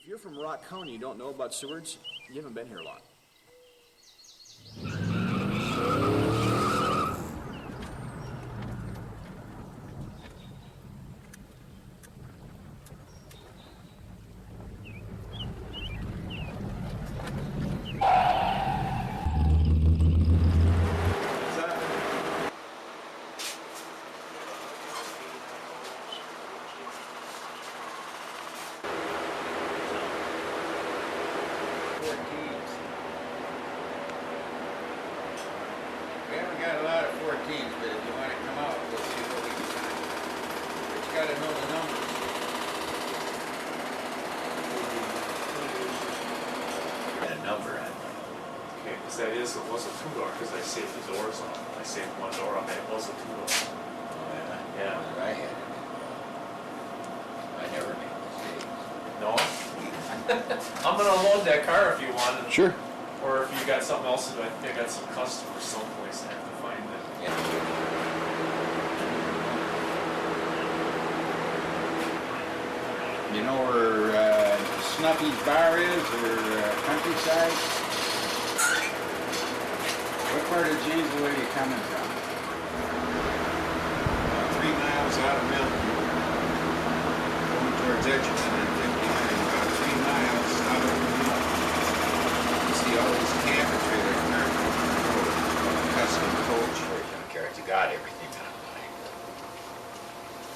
If you're from Rock County and you don't know about Sewards, you haven't been here long. We haven't got a lot of 14s, but if you want to come out, we'll see what we can find. But you got to know the numbers. That number on it. Okay, because that is, it was a two-door, because I saved the doors on. I saved one door on it, it was a two-door. Oh, yeah. Yeah. What I had. I never made mistakes. No? I'm gonna load that car if you want. Sure. Or if you got something else to do, I think I got some customers someplace, I have to find it. Yeah. You know where Snuffy's bar is, or Countryside? What part of Janesville are you coming from? 3 miles out of Milton, going towards Edgerton and 59, about 3 miles out of Milton. You see all these camper trailers parked on the road, custom coach. Junkyards, you got everything online.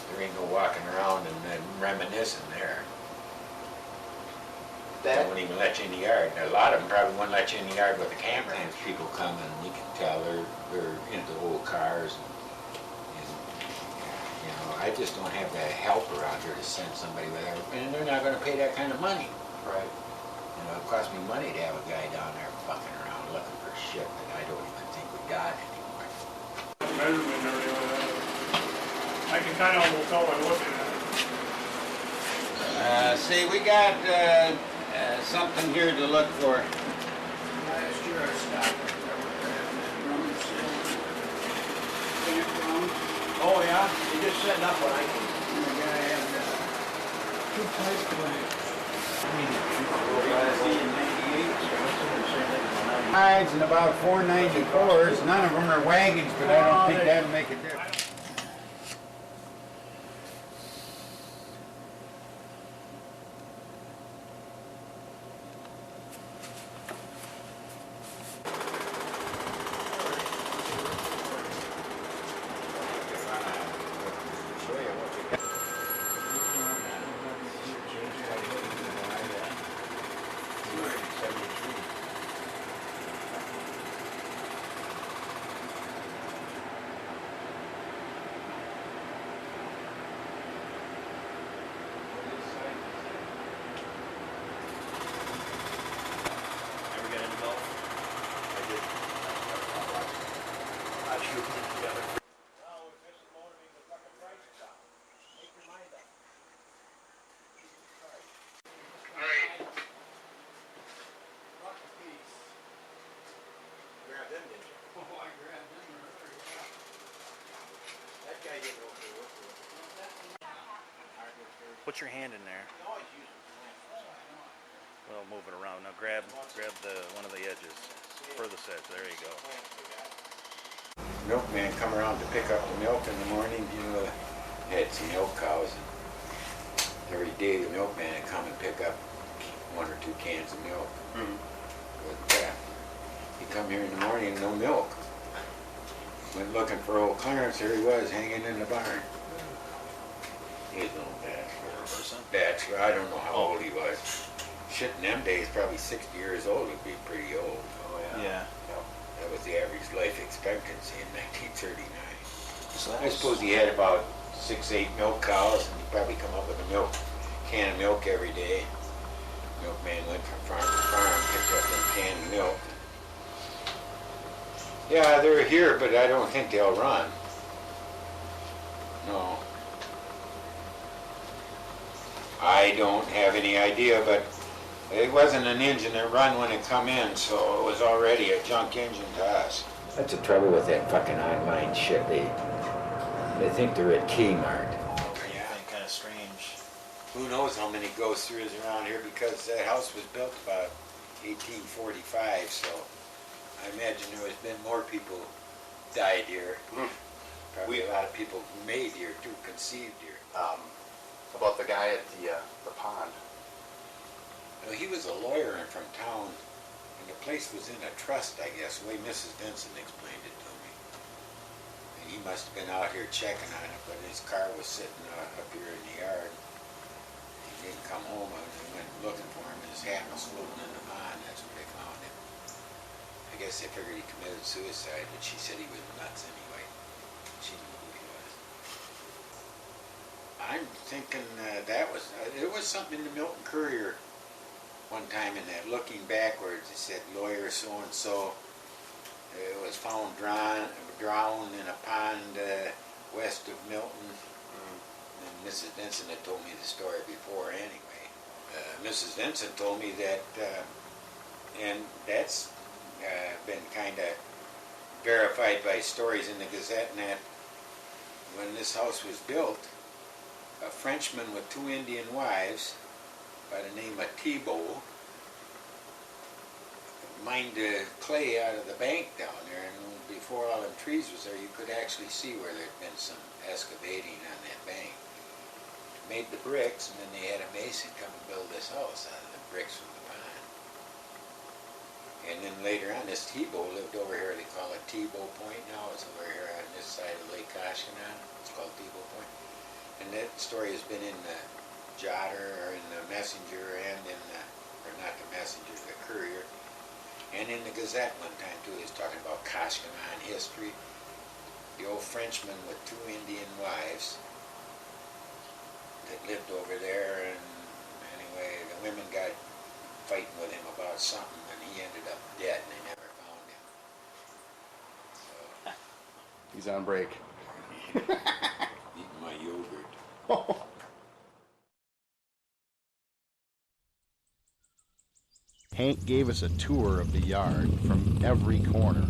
There ain't no walking around and then reminiscing there. They won't even let you in the yard. A lot of them probably won't let you in the yard with a camera. Sometimes people come and you can tell they're into old cars. And, you know, I just don't have the help around here to send somebody with that. And they're not going to pay that kind of money. Right. You know, it costs me money to have a guy down there fucking around looking for shit that I don't even think we got anymore. Measurement or anything. I can kind of almost tell by looking at it. See, we got something here to look for. Last year I stopped at Oh, yeah? You're just setting up what I can. and the guy had 2 pipe plants. Hides and about 494s. None of them are wagons, but I don't think that'll make a difference. Ever get into golf? I did. I shoot them together. Grab them, didn't you? Oh, I grabbed them earlier. That guy didn't know who it was. Put your hand in there. Well, move it around. Now grab one of the edges. Furthest edge. There you go. Milkman come around to pick up the milk in the morning. You know, had some milk cows. And every day the milkman would come and pick up 1 or 2 cans of milk. But he come here in the morning, no milk. Went looking for old Clarence. Here he was, hanging in the barn. He was no bachelor. I don't know how old he was. Shit, in them days, probably 60 years old would be pretty old. Oh, Yeah. That was the average life expectancy in 1939. So that I suppose he had about 6, 8 milk cows, and he'd probably come up with a can of milk every day. Milkman went from farm to farm, picked up them can of milk. Yeah, they're here, but I don't think they'll run. No. I don't have any idea, but it wasn't an engine that run when it come in, so it was already a junk engine to us. That's the trouble with that fucking online shit. They think they're at Kmart. Anything kind of strange. who knows how many ghost throughs around here, because that house was built about 1845, so I imagine there has been more people died here. Probably a lot of people made here too, conceived here. About the guy at the pond. Well, he was a lawyer and from town, and the place was in a trust, I guess, the way Mrs. Vincent explained it to me. And he must have been out here checking on it, but his car was sitting up here in the yard. He didn't come home, and they went looking for him, and his hat was floating in the pond. That's where they found him. I guess they figured he committed suicide, but she said he was nuts anyway. She knew who he was. I'm thinking it was something in the Milton Courier one time in that looking backwards. It said lawyer so-and-so was found drowned in a pond west of Milton. And Mrs. Vincent had told me the story before anyway. Mrs. Vincent told me that, and that's been kind of verified by stories in the Gazette, and that when this house was built, a Frenchman with 2 Indian wives by the name of Thibault mined the clay out of the bank down there, and before all them trees was there, you could actually see where there'd been some excavating on that bank. Made the bricks, and then they had a mason come and build this house out of the bricks from the pond. And then later on, this Thibault lived over here. They call it Thibault Point now. It's over here on this side of Lake Koshkonong. It's called Thibault Point. And that story has been in the Jotter, or in the Messenger, and in the, or not the Messenger, the Courier, and in the Gazette one time too. He's talking about Koshkonong history. The old Frenchman with 2 Indian wives that lived over there, and anyway, the women got fighting with him about something, and he ended up dead, and they never found him. So, He's on break. eating my yogurt. Hank gave us a tour of the yard from every corner.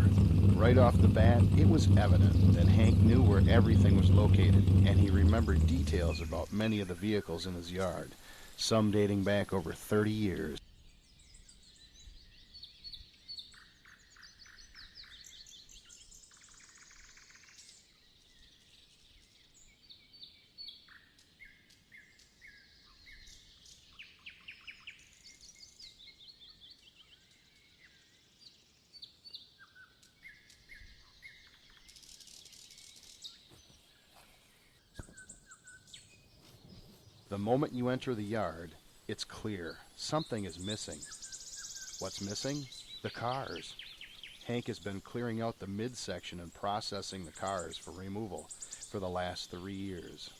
Right off the bat, it was evident that Hank knew where everything was located, and he remembered details about many of the vehicles in his yard, some dating back over 30 years. The moment you enter the yard, it's clear. Something is missing. What's missing? The cars. Hank has been clearing out the midsection and processing the cars for removal for the last 3 years.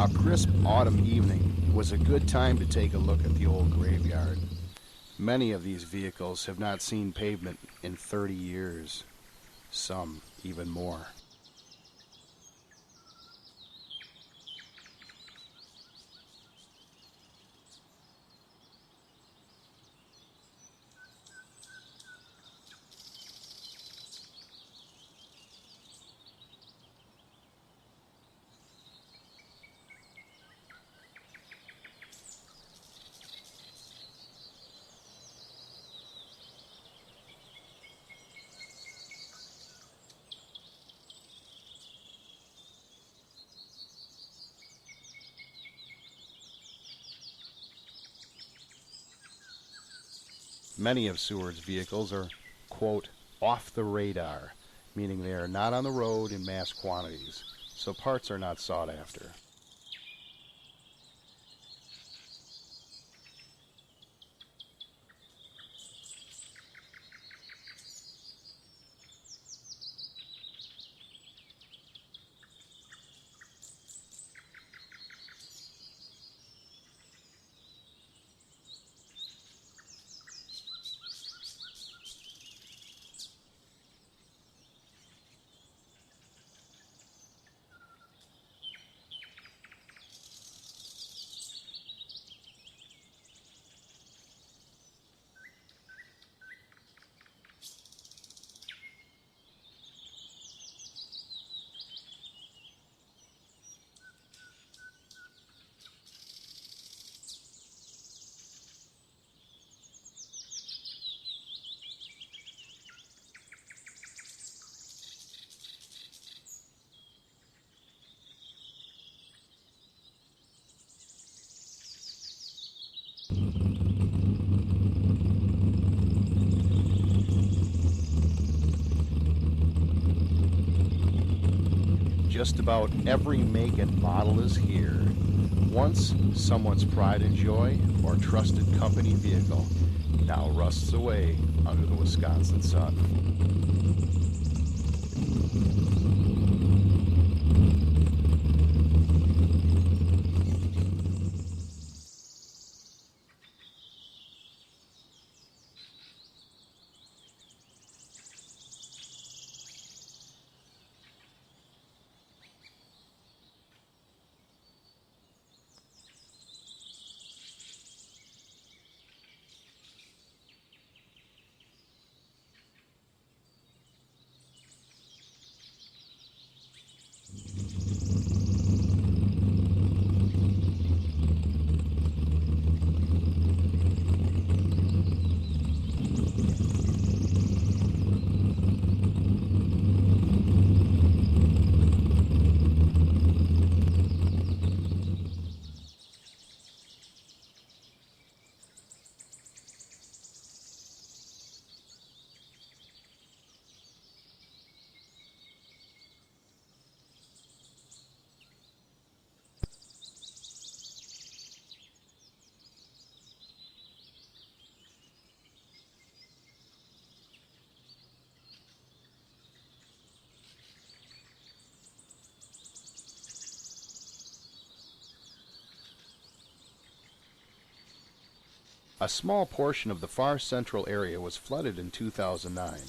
A crisp autumn evening was a good time to take a look at the old graveyard. Many of these vehicles have not seen pavement in 30 years, some even more. Many of Seward's vehicles are, quote, off the radar, meaning they are not on the road in mass quantities, so parts are not sought after. Just about every make and model is here. Once someone's pride and joy or trusted company vehicle, now rusts away under the Wisconsin sun. A small portion of the far central area was flooded in 2009,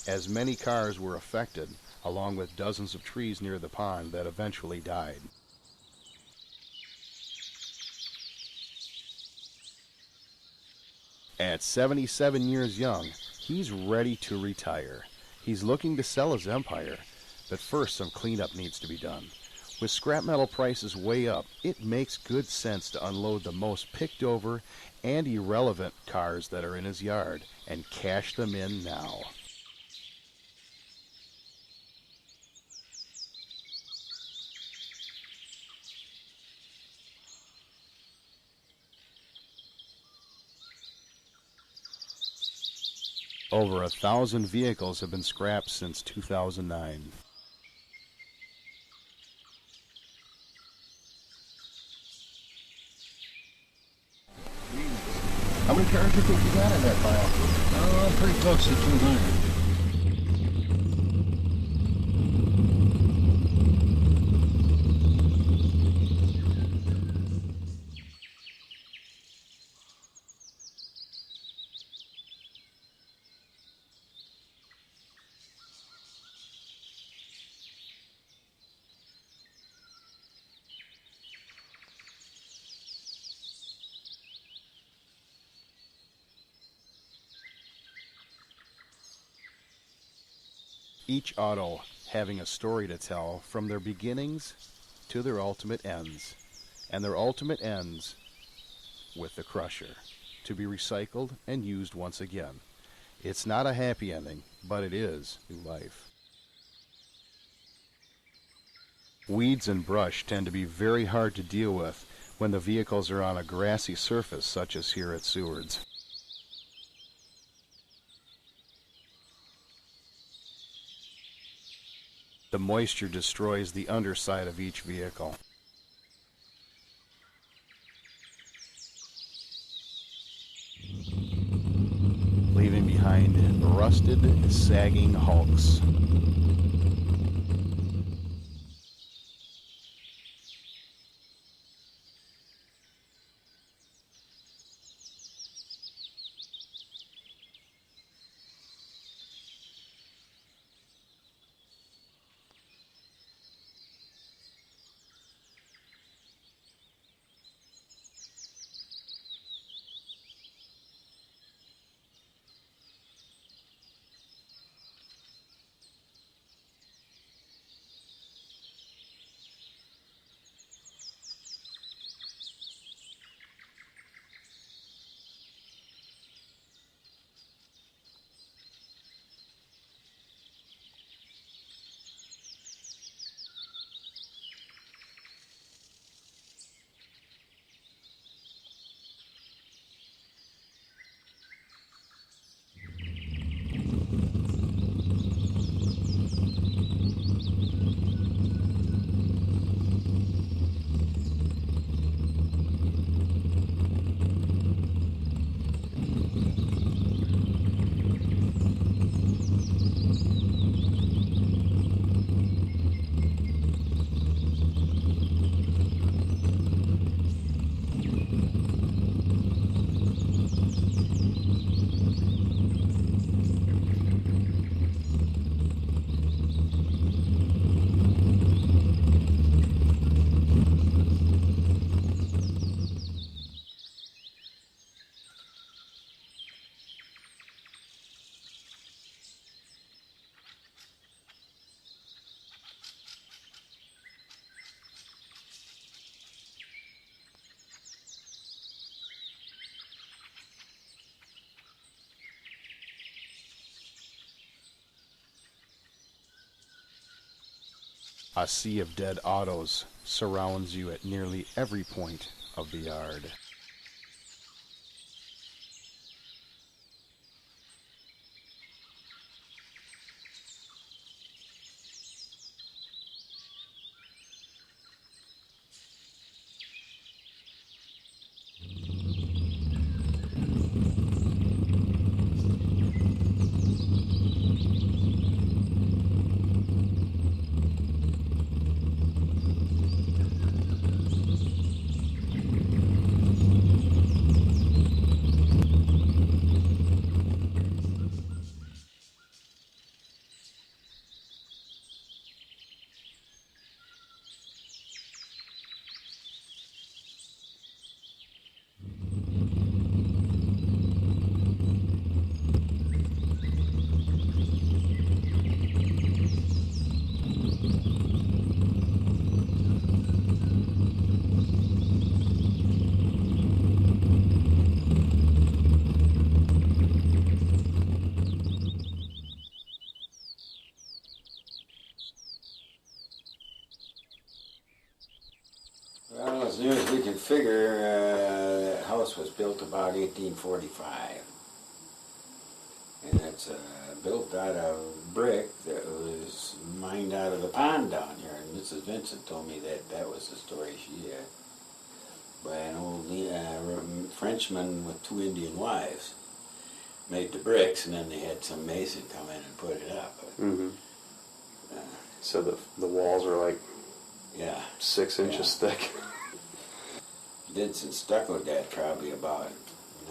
as many cars were affected, along with dozens of trees near the pond that eventually died. At 77 years young, he's ready to retire. He's looking to sell his empire, but first some cleanup needs to be done. With scrap metal prices way up, it makes good sense to unload the most picked over and irrelevant cars that are in his yard and cash them in now. Over 1,000 vehicles have been scrapped since 2009. How many cars do you think you got in that pile? Oh, pretty close to 200. Each auto having a story to tell from their beginnings to their ultimate ends. And their ultimate ends with the crusher, to be recycled and used once again. It's not a happy ending, but it is new life. Weeds and brush tend to be very hard to deal with when the vehicles are on a grassy surface such as here at Sewards. The moisture destroys the underside of each vehicle. Leaving behind rusted, sagging hulks. A sea of dead autos surrounds you at nearly every point of the yard. Well, as near as we can figure, that house was built about 1845. And it's built out of brick that was mined out of the pond down here. And Mrs. Vincent told me that that was the story she had. By an old Frenchman with 2 Indian wives. Made the bricks, and then they had some mason come in and put it up. But, So the walls are like yeah, 6 inches thick. did some stucco that probably about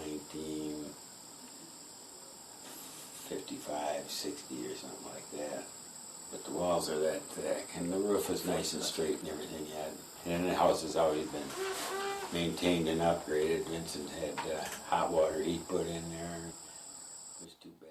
1955, 60 or something like that. But the walls are that thick, and the roof is nice and straight and everything yet. And the house has always been maintained and upgraded. Vincent had hot water heat put in there. It was too bad.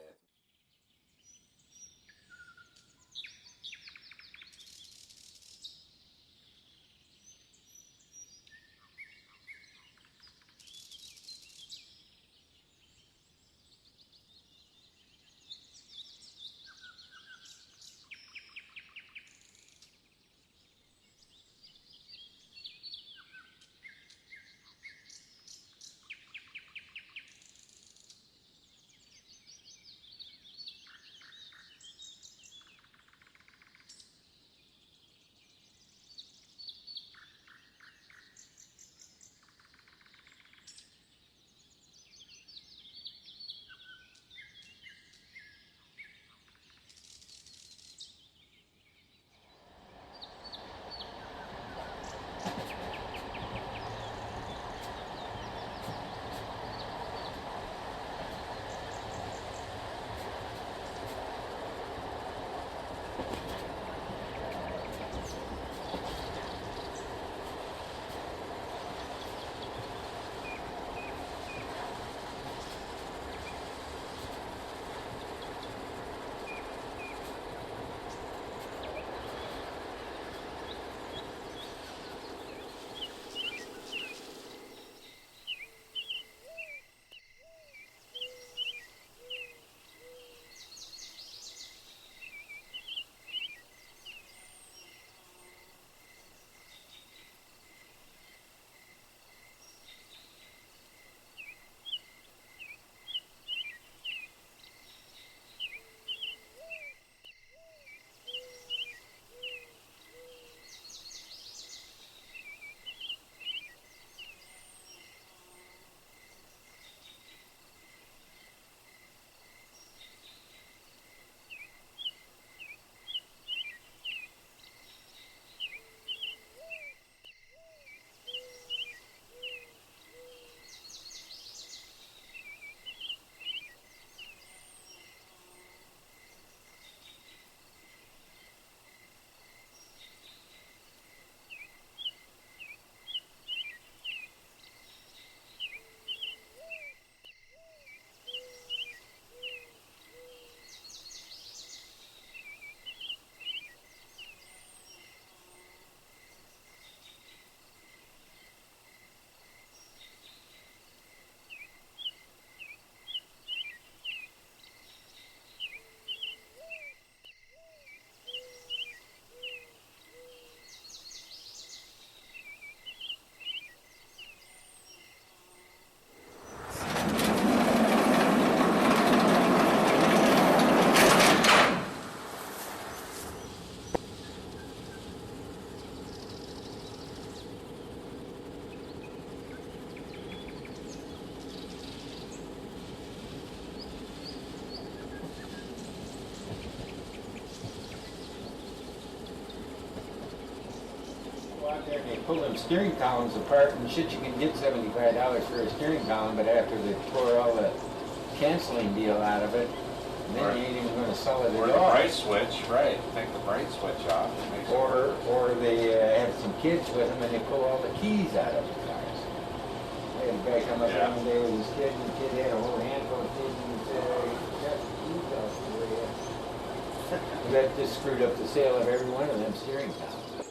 there, and they pulled them steering columns apart, and shit, you can get $75 for a steering column, but after they tore all the canceling deal out of it, then you ain't even gonna sell it Or at the all. bright switch, right, take the bright switch off. It makes it work. Or they have some kids with them and they pull all the keys out of the cars. I had a guy come up Yeah. one day with his kid, and the kid had a whole handful of kids, and he said, "Hey, you got the keys off the way." That just screwed up the sale of every one of them steering columns.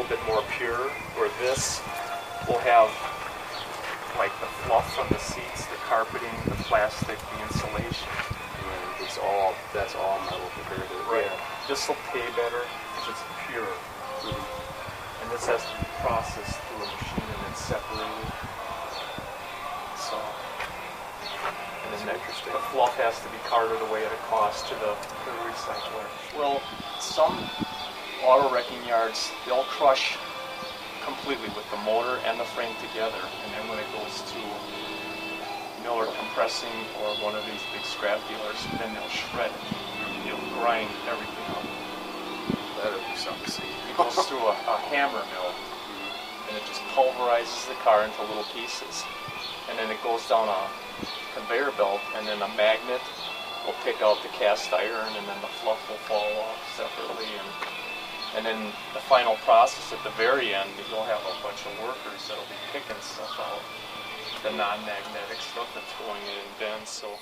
bit more pure, where this will have like the fluff from the seats, the carpeting, the plastic, the insulation. That's all metal compared to Right. This will pay better because it's pure. And this has to be processed through a machine and then separated. So, and then interesting. the fluff has to be carted away at a cost to the recycler. Well, some auto wrecking yards, they'll crush completely with the motor and the frame together, and then when it goes to Miller Compressing or one of these big scrap dealers, then they'll shred it. They'll grind everything up. That would be something to see. It goes through a hammer mill, and it just pulverizes the car into little pieces. And then it goes down a conveyor belt, and then a magnet will pick out the cast iron, and then the fluff will fall off separately. And then the final process at the very end, you'll have a bunch of workers that'll be picking stuff out, the non-magnetic stuff that's going in dents. So.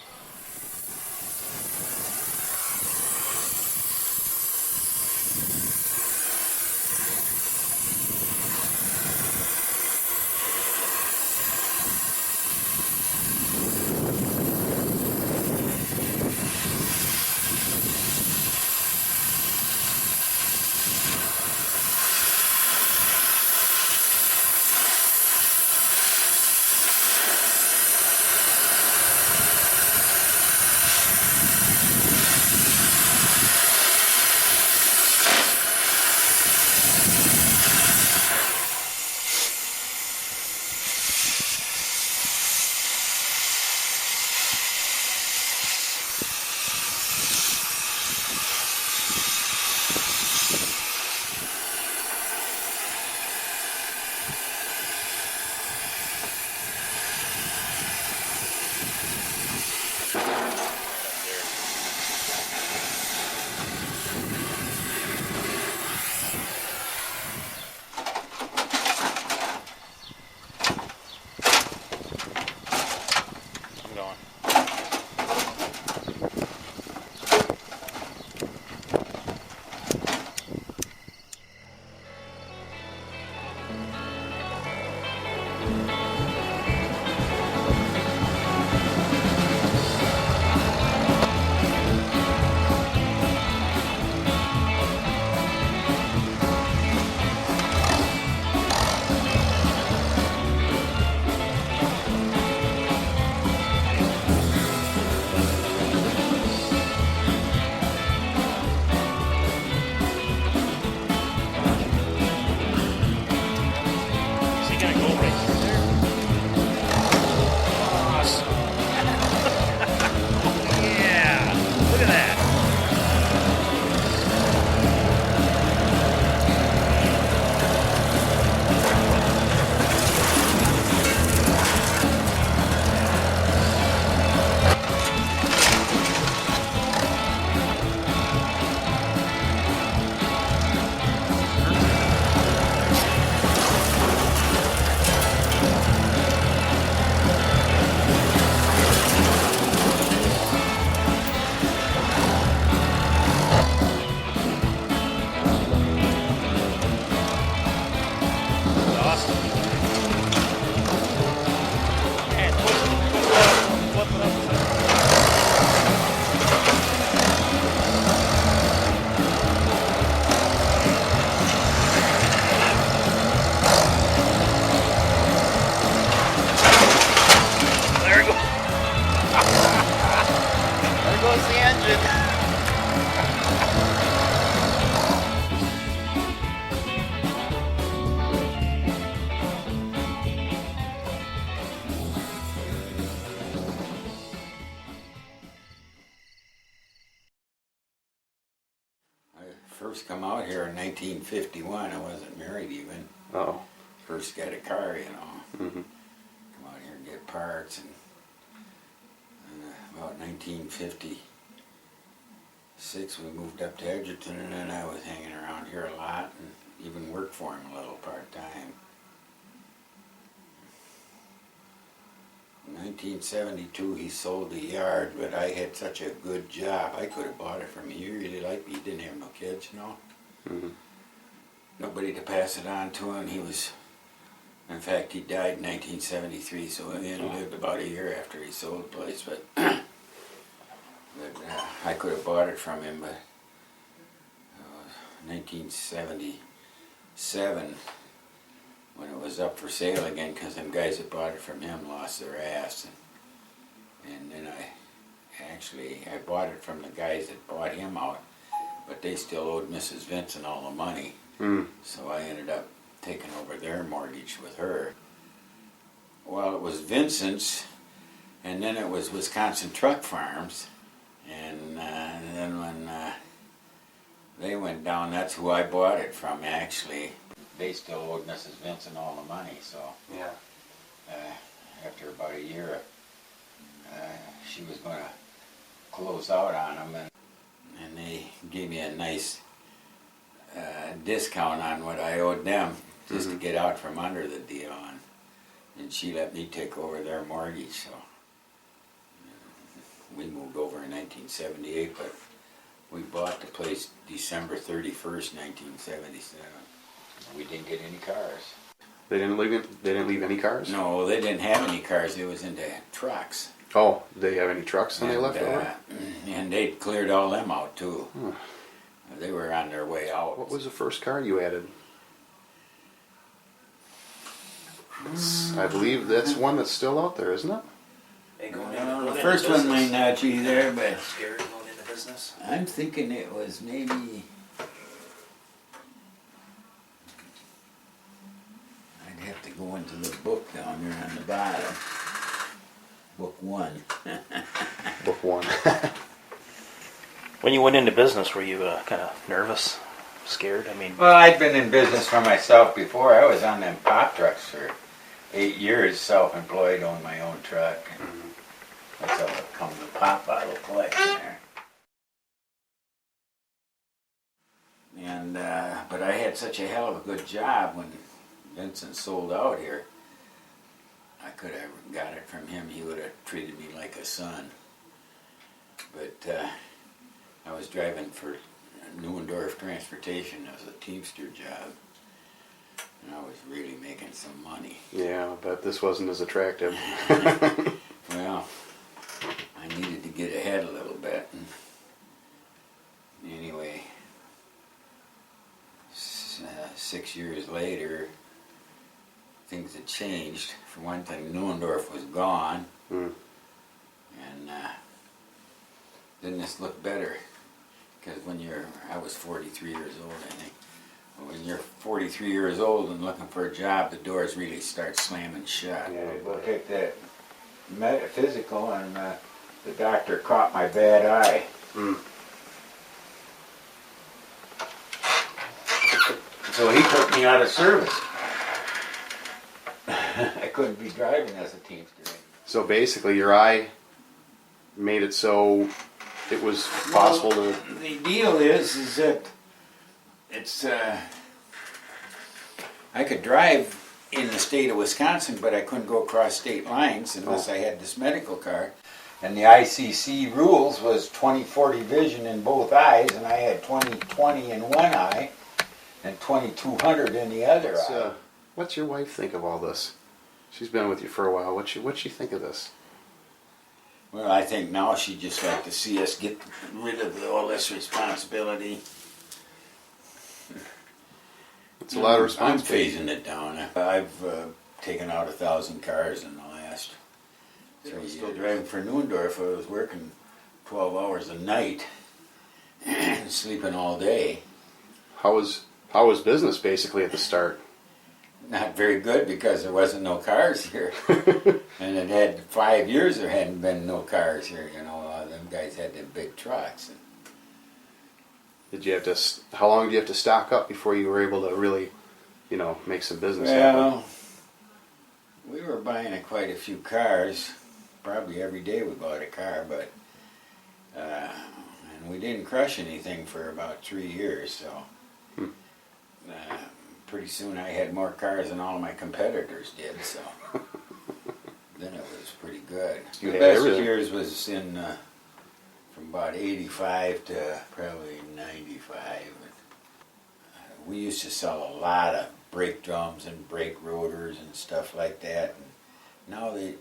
First come out here in 1951. I wasn't married even. Oh. First got a car, you know. Mm-hmm. Come out here and get parts, and about 1956 we moved up to Edgerton, and then I was hanging around here a lot and even worked for him a little part-time. In 1972 he sold the yard, but I had such a good job. I could have bought it from him. He really liked me. He didn't have no kids, you know. Mm-hmm. nobody to pass it on to him. He was, in fact, he died in 1973, so he only lived about a year after he sold the place. But, I could have bought it from him, but 1977, when it was up for sale again, because them guys that bought it from him lost their ass. And then I bought it from the guys that bought him out, but they still owed Mrs. Vincent all the money. So I ended up taking over their mortgage with her. Well, it was Vincent's, and then it was Wisconsin Truck Farms, and then when they went down, that's who I bought it from, actually. They still owed Mrs. Vincent all the money, so Yeah. After about a year, she was going to close out on them, and they gave me a nice discount on what I owed them, just to get out from under the deal, and she let me take over their mortgage. So we moved over in 1978, but we bought the place December 31st, 1977. We didn't get any cars. They didn't leave any cars? No, they didn't have any cars. They was into trucks. Oh, did they have any trucks when they left over? And they'd cleared all them out too. They were on their way out. What was the first car you added? I believe that's one that's still out there, isn't it? Well, the first one might not be there, but Scared of going into business? I'm thinking it was maybe... I'd have to go into the book down there on the bottom. Book 1. Book 1. When you went into business, were you kind of nervous, scared? I mean, Well, I'd been in business for myself before. I was on them pop trucks for 8 years, self-employed, owned my own truck. That's how it come to pop bottle collection there. And but I had such a hell of a good job when Vincent sold out here. I could have got it from him. He would have treated me like a son. But I was driving for Neuendorf Transportation as a Teamster job, and I was really making some money. Yeah, but this wasn't as attractive. Well, I needed to get ahead a little bit. And anyway, 6 years later, things had changed. For one thing, Neuendorf was gone, and didn't this look better? Because I was 43 years old, I think. When you're 43 years old and looking for a job, the doors really start slamming shut. Yeah, We'll take that metaphysical, and the doctor caught my bad eye. So he took me out of service. I couldn't be driving as a Teamster. So basically, your eye made it so it was possible to... The deal is that it's, I could drive in the state of Wisconsin, but I couldn't go across state lines unless I had this medical card. And the ICC rules was 20/40 vision in both eyes, and I had 20/20 in one eye and 2200 in the other eye. What's your wife think of all this? She's been with you for a while. What's she think of this? Well, I think now she'd just like to see us get rid of all this responsibility. It's a lot of I'm responsibility. phasing it down. I've taken out 1,000 cars in the last 3 years. Still driving for Neuendorf. I was working 12 hours a night and sleeping all day. How was business basically at the start? Not very good because there wasn't no cars here. And it had 5 years there hadn't been no cars here, you know. Them guys had them big trucks. Did you have to? How long did you have to stock up before you were able to really, make some business happen? Well, we were buying quite a few cars. Probably every day we bought a car, but and we didn't crush anything for about 3 years. So pretty soon I had more cars than all my competitors did. So then it was pretty good. You The had best everything. years was in from about 85 to probably 95. we used to sell a lot of brake drums and brake rotors and stuff like that. And now they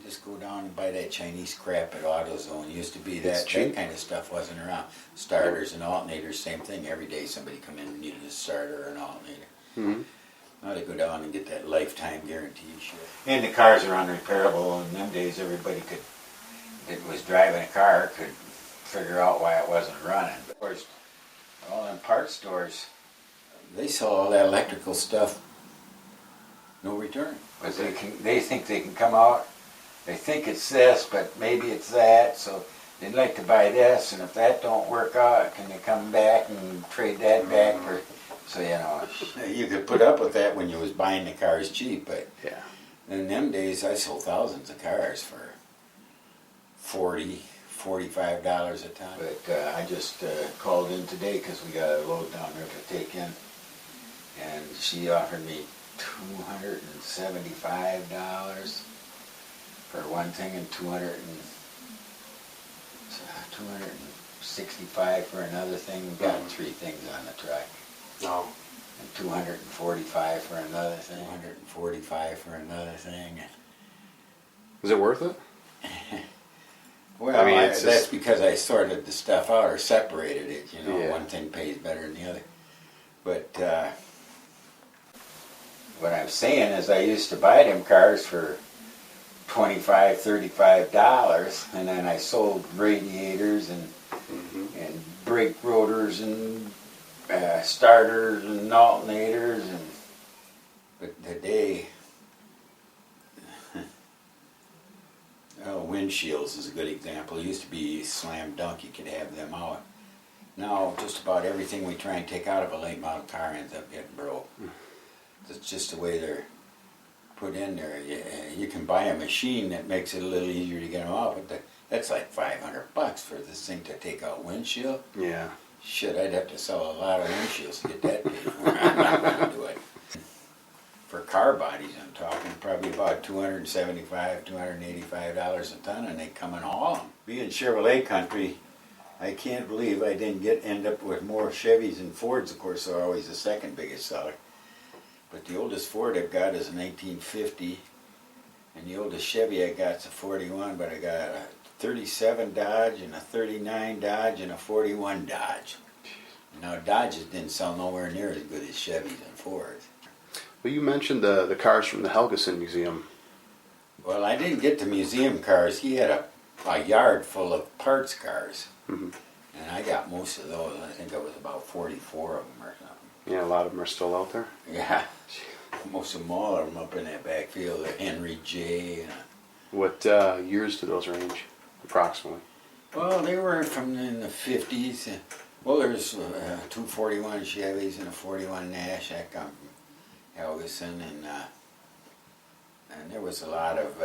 just go down and buy that Chinese crap at AutoZone. Used to be that kind of stuff wasn't around. Starters and alternators, same thing. Every day somebody come in and needed a starter or an alternator. Mm-hmm. Now they go down and get that lifetime guarantee shit. And the cars are unrepairable. In them days, everybody that was driving a car could figure out why it wasn't running. But of course, all them parts stores, they sell all that electrical stuff, no return. Because they think they can come out, they think it's this, but maybe it's that, so they'd like to buy this, and if that don't work out, can they come back and trade that back for... So, you know, you could put up with that when you was buying the cars cheap, but Yeah. in them days, I sold thousands of cars for $40, $45 a ton. But I just called in today because we got a load down there to take in, and she offered me $275 for one thing and $265 for another thing. We got three things on the truck. No. And $245 for another thing. $245 for another thing. Is it worth it? Well, I mean, that's because I sorted the stuff out or separated it. You know, Yeah. one thing pays better than the other. But what I'm saying is, I used to buy them cars for $25, $35, and then I sold radiators and brake rotors and starters and alternators, but today, windshields is a good example. It used to be slam dunk, you could have them out. Now just about everything we try and take out of a late model car ends up getting broke. That's just the way they're put in there. You can buy a machine that makes it a little easier to get them out, but that's like $500 for this thing to take out windshield. Yeah. Shit, I'd have to sell a lot of windshields to get that paid for. I'm not going to do it. For car bodies, I'm talking probably about $275, $285 a ton, and they come and haul them. Being Chevrolet country, I can't believe I didn't end up with more Chevys and Fords. Of course, they're always the second biggest seller. But the oldest Ford I've got is a 1950, and the oldest Chevy I got is a 41, but I got a 37 Dodge and a 39 Dodge and a 41 Dodge. Now Dodges didn't sell nowhere near as good as Chevys and Fords. Well, you mentioned the cars from the Helgeson Museum. Well, I didn't get the museum cars. He had a yard full of parts cars. Mm-hmm. And I got most of those. I think it was about 44 of them or something. Yeah, a lot of them are still out there. Yeah. Most of them all are up in that back field. They're Henry J. What years do those range, approximately? Well, they were from in the 50s. Well, there's 241 Chevys and a 41 Nash that come from Helgeson, and there was a lot of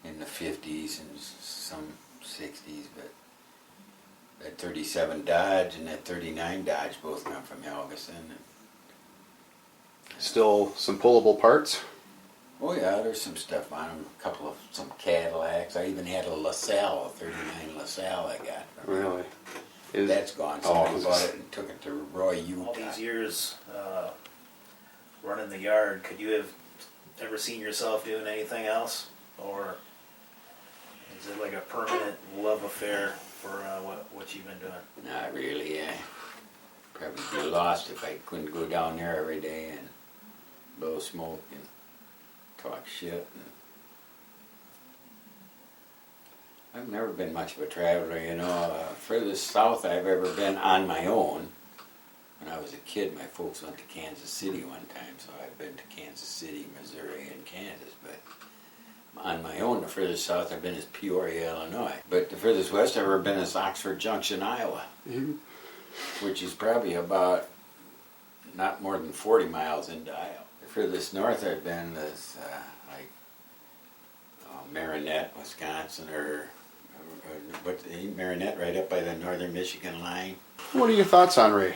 in the 50s and some 60s, but that 37 Dodge and that 39 Dodge both come from Helgeson. Still some pullable parts? Oh yeah, there's some stuff on them. A couple of some Cadillacs. I even had a LaSalle, a 39 LaSalle I got. Really? That's gone. Somebody bought it and took it to Roy, Utah. All these years running the yard, could you have ever seen yourself doing anything else? Or is it like a permanent love affair for what you've been doing? Not really. I'd probably be lost if I couldn't go down there every day and blow smoke and talk shit. I've never been much of a traveler, you know. Furthest south I've ever been on my own. When I was a kid, my folks went to Kansas City one time, so I've been to Kansas City, Missouri, and Kansas. But on my own, the furthest south I've been is Peoria, Illinois. But the furthest west I've ever been is Oxford Junction, Iowa, which is probably about not more than 40 miles into Iowa. The furthest north I've been is like Marinette, Wisconsin, or Marinette, right up by the northern Michigan line. What are your thoughts on Ray?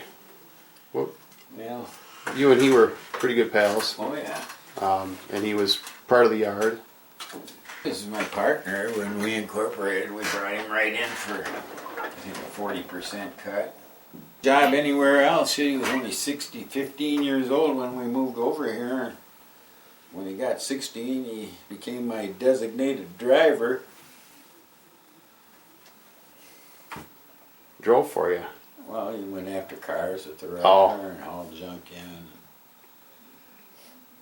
Well, you and he were pretty good pals. Oh yeah. And he was part of the yard. This is my partner. When we incorporated, we brought him right in for, I think, a 40% cut. job anywhere else. He was only 15 years old when we moved over here. When he got 16, he became my designated driver. Drove for you. Well, he went after cars at the right Oh. and hauled junk in.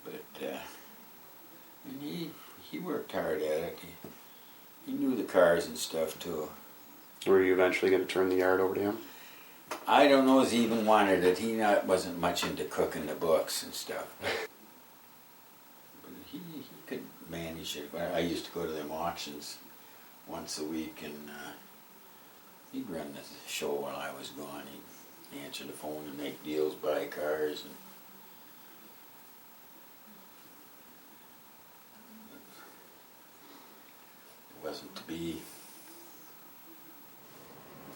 But and he worked hard at it. He knew the cars and stuff too. Were you eventually going to turn the yard over to him? I don't know if he even wanted it. He wasn't much into cooking the books and stuff. But he could manage it. I used to go to them auctions once a week, and he'd run the show while I was gone. He'd answer the phone and make deals, buy cars. And it wasn't to be.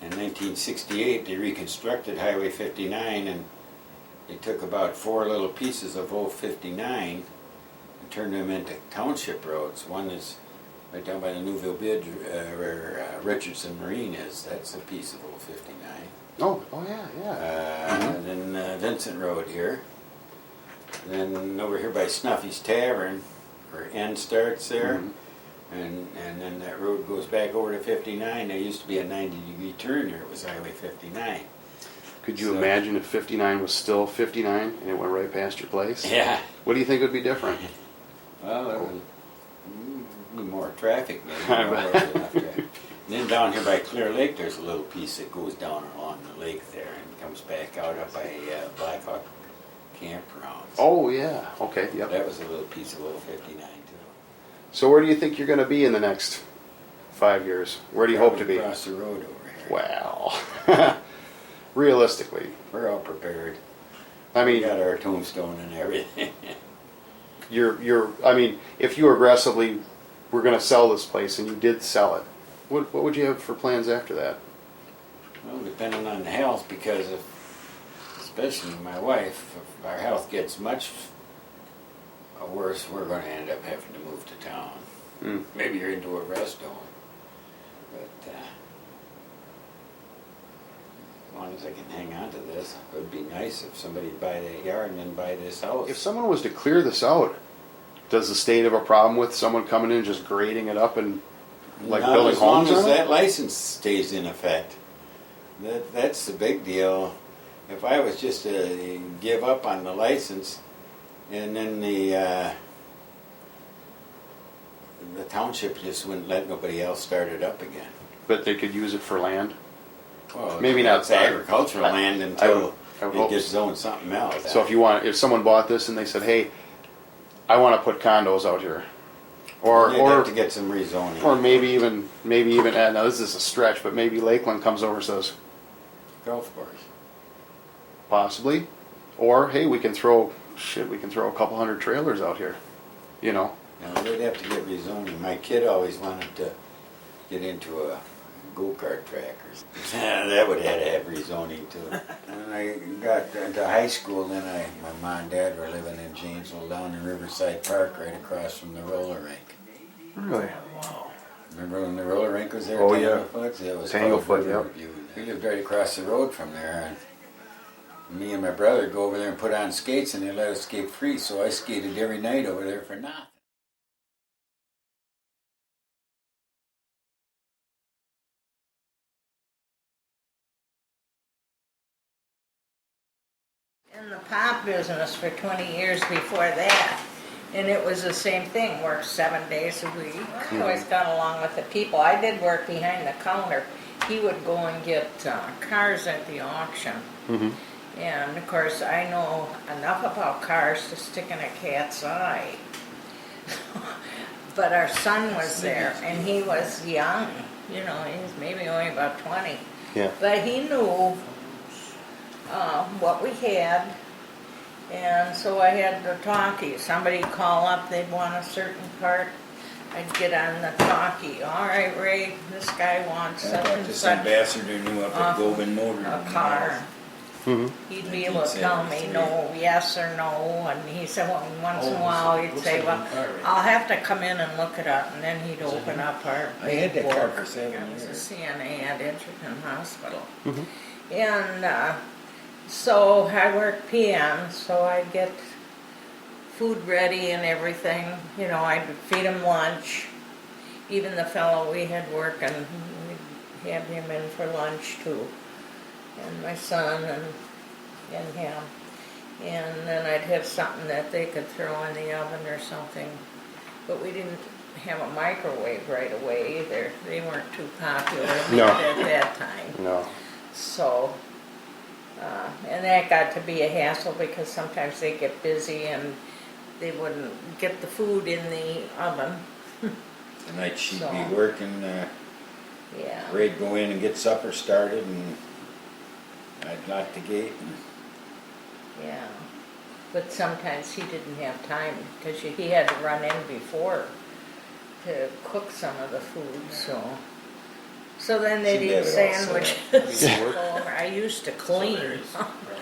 In 1968, they reconstructed Highway 59, and they took about 4 little pieces of old 59 and turned them into township roads. One is right down by the Newville Bridge, where Richardson Marine is. That's a piece of old 59. Oh yeah. And then Vincent Road here. Then over here by Snuffy's Tavern, where N starts there. And then that road goes back over to 59. There used to be a 90-degree turn there. It was Highway 59. Could you imagine if 59 was still 59 and it went right past your place? Yeah. What do you think would be different? Well, there would be more traffic maybe. And then down here by Clear Lake, there's a little piece that goes down along the lake there and comes back out up by Black Hawk Campgrounds. Oh yeah. Okay. Yep. That was a little piece of old 59 too. So where do you think you're going to be in the next 5 years? Where do you hope to be? Across the road over here. Well, realistically, We're all prepared. I We mean, got our tombstone and everything. I mean, if you aggressively were going to sell this place and you did sell it, what would you have for plans after that? Well, depending on the health, because especially my wife, if our health gets much worse, we're going to end up having to move to town. Maybe you're into a rest home. But as long as I can hang on to this, it would be nice if somebody would buy that yard and then buy this house. If someone was to clear this out, does the state have a problem with someone coming in and just grading it up and like Not building as long homes as on it? that license stays in effect. That's the big deal. If I was just to give up on the license, and then the township just wouldn't let nobody else start it up again. But they could use it for land? Well, Maybe not it's agricultural land until I would it hope gets so. zoned something else. So if someone bought this and they said, hey, I want to put condos out here, or You'd have to get some rezoning. or maybe even now this is a stretch, but maybe Lakeland comes over and says golf course. possibly, or hey, we can throw a couple hundred trailers out here, you know. Now, they'd have to get rezoning. My kid always wanted to get into a go-kart track or something. That would have to have rezoning too. When I got into high school, then my mom and dad were living in Janesville down in Riverside Park right across from the roller rink. Really? Remember when the roller rink was there? Oh, yeah. Tanglefoot? Yeah, it was Tanglefoot, called yep. Riverview. We lived right across the road from there. And me and my brother go over there and put on skates, and they let us skate free, so I skated every night over there for nothing. In the pop business for 20 years before that, and it was the same thing, worked 7 days a week. Always got along with the people. I did work behind the counter. He would go and get cars at the auction. And of course I know enough about cars to stick in a cat's eye. But our son was there, and he was young, he was maybe only about 20. Yeah. But he knew what we had, and so I had the talkie. Somebody call up, they'd want a certain part, I'd get on the talkie. All right, Ray, this guy wants such and This such ambassador knew up at Goben Motor. a car. He'd be able to tell me no, yes or no, and he said once in a while he'd say, well, I'll have to come in and look it up, and then he'd open up our I had that car for book. 7 It was a years. CNA at Edgerton Hospital. And So I work PM, so I'd get food ready and everything. You know, I'd feed him lunch. Even the fellow we had working, we'd have him in for lunch too. And my son and him. And then I'd have something that they could throw in the oven or something. But we didn't have a microwave right away either. They weren't too popular No. at that time. No. So, and that got to be a hassle because sometimes they get busy and they wouldn't get the food in the oven. Tonight she'd So. be working, Yeah. Ray'd go in and get supper started, and I'd lock the gate. And Yeah. But sometimes he didn't have time because he had to run in before to cook some of the food, so. So then they'd She'd eat have it all set sandwiches. You work? So I used to clean.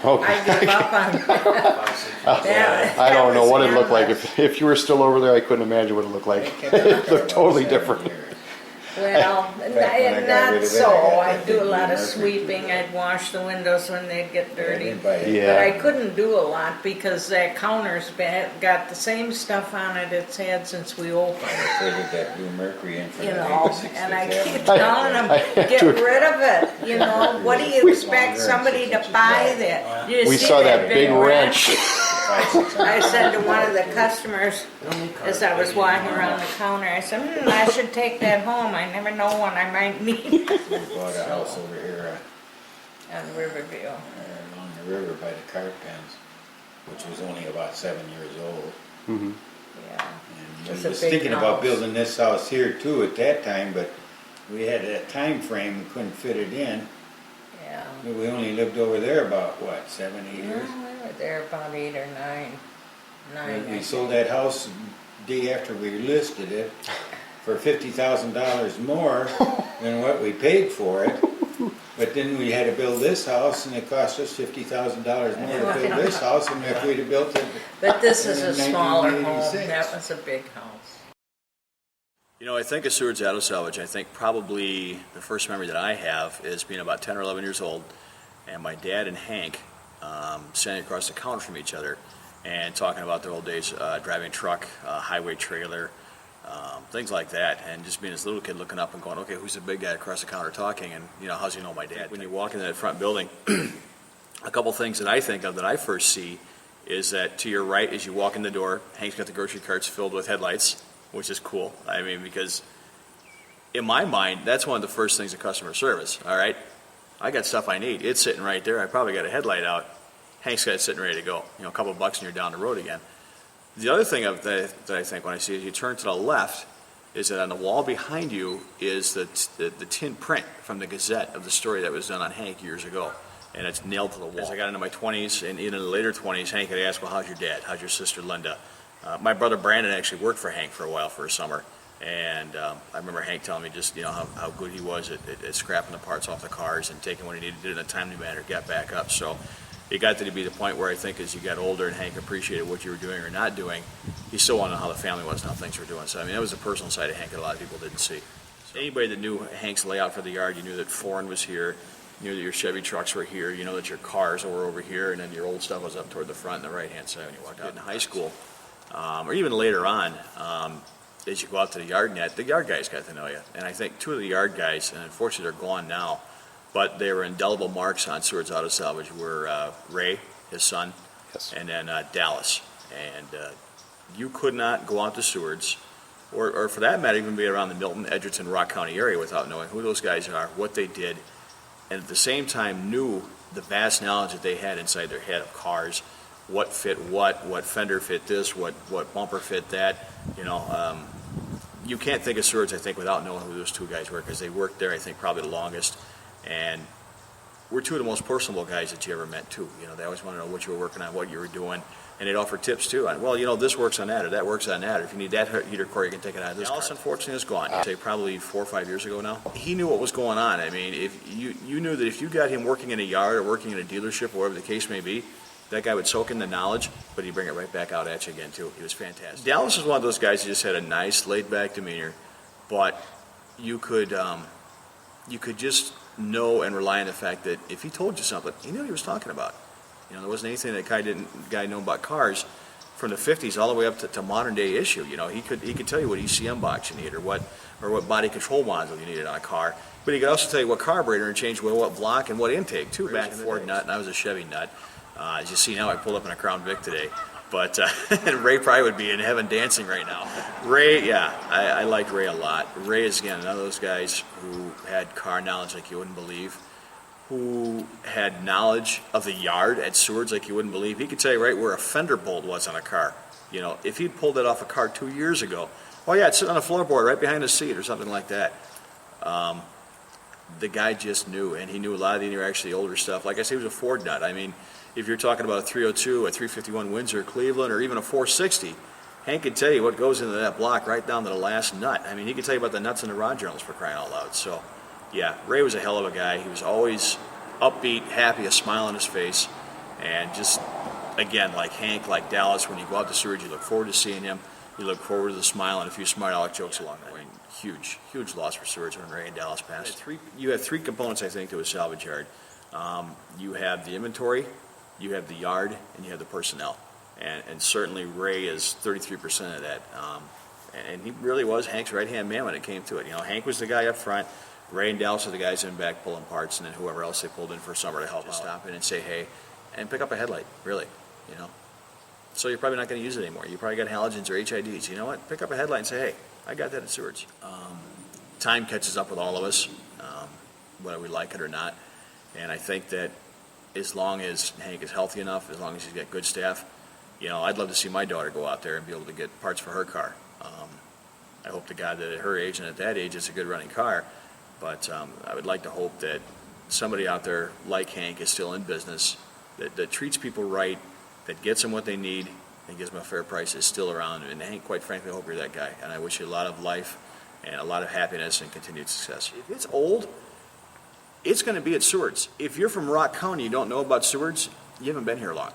Okay. I gave up on that. I don't know That what was it looked like. endless. If you were still over there, I couldn't imagine what it looked like. It looked totally different. Well, when I got rid not of it, so. I got I'd that do a big lot of Mercury. sweeping. I'd wash the windows when they'd get dirty. Yeah. But I couldn't do a lot because that counter's got the same stuff on it it's had since we opened. I traded that blue Mercury in for You the know, 86th and I Avenue. keep telling them, I had get to- rid of it. You know, what do you expect somebody to buy that? You We see saw that big wrench. I said to one of the customers, as I was walking around the counter, I said, I should take that home. I never know when I might need it. We bought a house over here On Riverview. along the river by the cart pens, which was only about 7 years old. Mm-hmm. Yeah. And It's we a was big thinking about house. building this house here too at that time, but we had a time frame, we couldn't fit it in. Yeah. We only lived over there about, what, 7, 8 years? No, we were there about 8 or 9. 9. We sold that house the day after we listed it for $50,000 more than what we paid for it. But then we had to build this house, and it cost us $50,000 more to build this house than if we'd have built it. But this is a in smaller home. 1986. That was a big house. You know, I think of Sewards Auto Salvage. I think probably the first memory that I have is being about 10 or 11 years old, and my dad and Hank standing across the counter from each other and talking about their old days driving truck, highway trailer, things like that, and just being this little kid looking up and going, okay, who's the big guy across the counter talking, and, you know, how's he know my dad? When you walk into that front building, a couple things that I think of that I first see is that to your right as you walk in the door, Hank's got the grocery carts filled with headlights, which is cool. I mean, because in my mind, that's one of the first things in customer service, all right? I got stuff I need. It's sitting right there. I probably got a headlight out. Hank's got it sitting ready to go. You know, a couple of bucks and you're down the road again. The other thing that I think when I see is you turn to the left is that on the wall behind you is the tin print from the Gazette of the story that was done on Hank years ago. And it's nailed to the wall. As I got into my 20s and even in the later 20s, Hank had asked, well, how's your dad? How's your sister Linda? My brother Brandon actually worked for Hank for a while for a summer. And I remember Hank telling me just, you know, how good he was at scrapping the parts off the cars and taking what he needed to do in a timely manner, get back up. So it got to be the point where I think as you got older and Hank appreciated what you were doing or not doing, he still wanted to know how the family was and how things were doing. So, I mean, that was the personal side of Hank that a lot of people didn't see. So anybody that knew Hank's layout for the yard, you knew that Foreign was here, you knew that your Chevy trucks were here, you know that your cars were over here, and then your old stuff was up toward the front and the right-hand side when you walked out. In high school, or even later on, as you go out to the yard net, the yard guys got to know you. And I think two of the yard guys, and unfortunately they're gone now, but they were indelible marks on Sewards Auto Salvage, were Ray, his son, Yes. and then Dallas. And you could not go out to Sewards, or for that matter, even be around the Milton, Edgerton, Rock County area without knowing who those guys are, what they did, and at the same time knew the vast knowledge that they had inside their head of cars, what fit what fender fit this, what bumper fit that. You know, you can't think of Sewards, I think, without knowing who those two guys were, because they worked there, I think, probably the longest. And we're two of the most personable guys that you ever met, too. You know, they always want to know what you were working on, what you were doing, and they'd offer tips, too. On, well, you know, this works on that, or that works on that, or if you need that heater core, you can take it out of this car. Dallas, unfortunately, is gone. I'd say probably 4 or 5 years ago now. He knew what was going on. I mean, if you knew that if you got him working in a yard or working in a dealership, or whatever the case may be, that guy would soak in the knowledge, but he'd bring it right back out at you again, too. He was fantastic. Dallas is one of those guys who just had a nice, laid-back demeanor, but you could just know and rely on the fact that if he told you something, he knew what he was talking about. You know, there wasn't anything that guy knew about cars from the 50s all the way up to modern day issue. You know, he could tell you what ECM box you need or what body control module you needed on a car. But he could also tell you what carburetor and change what block and what intake too. Back in Ford nut, and I was a Chevy nut. As you see now, I pulled up in a Crown Vic today. But Ray probably would be in heaven dancing right now. Ray, yeah, I liked Ray a lot. Ray is, again, another of those guys who had car knowledge like you wouldn't believe, who had knowledge of the yard at Sewards like you wouldn't believe. He could tell you right where a fender bolt was on a car. You know, if he'd pulled it off a car 2 years ago, oh yeah, it's sitting on a floorboard right behind the seat or something like that. The guy just knew, and he knew a lot of the actually older stuff. Like I say, he was a Ford nut. I mean, if you're talking about a 302, a 351 Windsor, Cleveland, or even a 460, Hank could tell you what goes into that block right down to the last nut. I mean, he could tell you about the nuts in the rod journals for crying out loud. So, yeah, Ray was a hell of a guy. He was always upbeat, happy, a smile on his face, and just, again, like Hank, like Dallas, when you go out to Sewards, you look forward to seeing him. You look forward to the smile and a few smart aleck jokes along the way. Huge loss for Sewards when Ray and Dallas passed. You have three components, I think, to a salvage yard. You have the inventory, you have the yard, and you have the personnel. And certainly Ray is 33% of that. And he really was Hank's right-hand man when it came to it. You know, Hank was the guy up front. Ray and Dallas are the guys in back pulling parts, and then whoever else they pulled in for summer to help us stop in and say hey, and pick up a headlight, really, you know. So you're probably not going to use it anymore. You probably got halogens or HIDs. You know what? Pick up a headlight and say, hey, I got that at Sewards. Time catches up with all of us, whether we like it or not. And I think that as long as Hank is healthy enough, as long as he's got good staff, you know, I'd love to see my daughter go out there and be able to get parts for her car. I hope to God that at her age and at that age it's a good running car. But I would like to hope that somebody out there like Hank is still in business, that treats people right, that gets them what they need, and gives them a fair price, is still around. And Hank, quite frankly, I hope you're that guy. And I wish you a lot of life and a lot of happiness and continued success. If it's old, it's going to be at Sewards. If you're from Rock County and you don't know about Sewards, you haven't been here long.